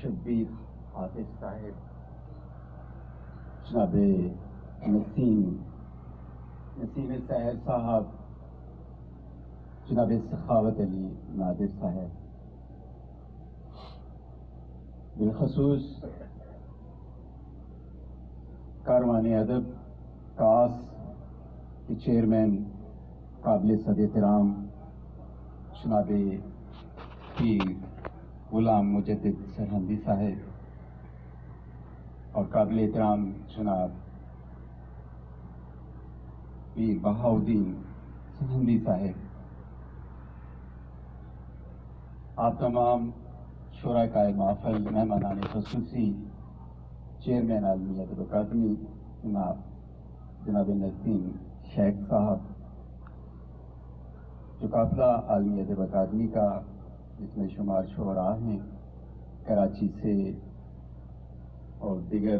شبیر حافظ صاحب، جناب نسیم سحر صاحب، جناب سخاوت علی نادر صاحب، بالخصوص کاروان ادب کاس کے چیئرمین قابل صد احترام جناب پیر غلام مجدد سرہندی صاحب اور قابل احترام جناب پیر بہاؤدین سرہندی صاحب، آپ تمام شرکائے محفل، مہمانان خصوصی، چیئرمین عالمی ادب اکادمی جناب نسیم شیخ صاحب، جو قافلہ عالمی ادب اکادمی کا جس میں شمار شعراء ہیں کراچی سے اور دیگر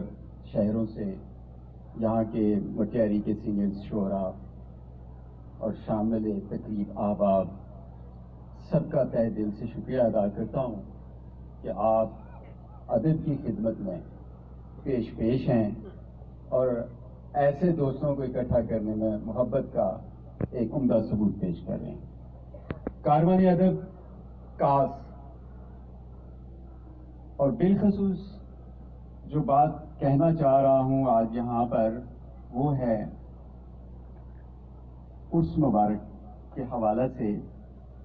شہروں سے، یہاں کے مکیاری کے سینئر شعراء اور شامل تقریب احباب، سب کا تہ دل سے شکریہ ادا کرتا ہوں کہ آپ ادب کی خدمت میں پیش ہیں اور ایسے دوستوں کو اکٹھا کرنے میں محبت کا ایک عمدہ ثبوت پیش کر رہے ہیں۔ کاروان ادب کاس اور بالخصوص جو بات کہنا چاہ رہا ہوں آج یہاں پر، وہ ہے عرس مبارک کے حوالے سے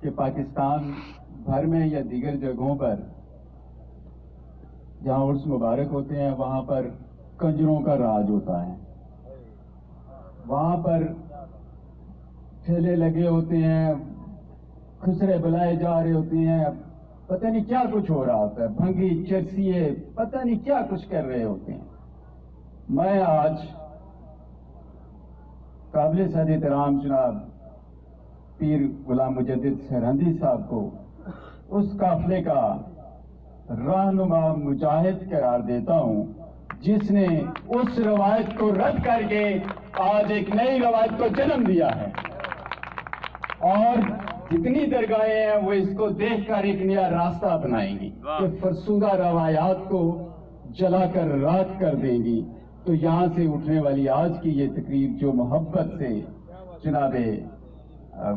کہ پاکستان بھر میں یا دیگر جگہوں پر جہاں عرس مبارک ہوتے ہیں وہاں پر کنجروں کا راج ہوتا ہے، وہاں پر ٹھیلے لگے ہوتے ہیں، خسرے بلائے جا رہے ہوتے ہیں، پتہ نہیں کیا کچھ ہو رہا ہوتا ہے، بھنگی چرسیے پتہ نہیں کیا کچھ کر رہے ہوتے ہیں۔ میں آج قابل صد احترام جناب پیر غلام مجدد سرہندی صاحب کو اس قافلے کا رہنما مجاہد قرار دیتا ہوں جس نے اس روایت کو رد کر کے آج ایک نئی روایت کو جنم دیا ہے، اور جتنی درگاہیں ہیں وہ اس کو دیکھ کر ایک نیا راستہ اپنائیں گی کہ فرسودہ روایات کو جلا کر راکھ کر دیں گی۔ تو یہاں سے اٹھنے والی آج کی یہ تقریب جو محبت سے جناب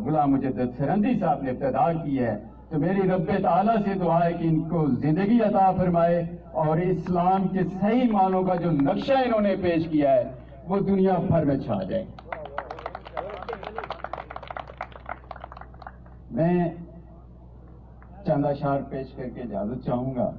غلام مجدد سرہندی صاحب نے ابتدا کی ہے، تو میری رب تعالیٰ سے دعا ہے کہ ان کو زندگی عطا فرمائے اور اسلام کے صحیح معنوں کا جو نقشہ انہوں نے پیش کیا ہے وہ دنیا بھر میں چھا جائے۔ میں چند اشعار پیش کر کے اجازت چاہوں گا۔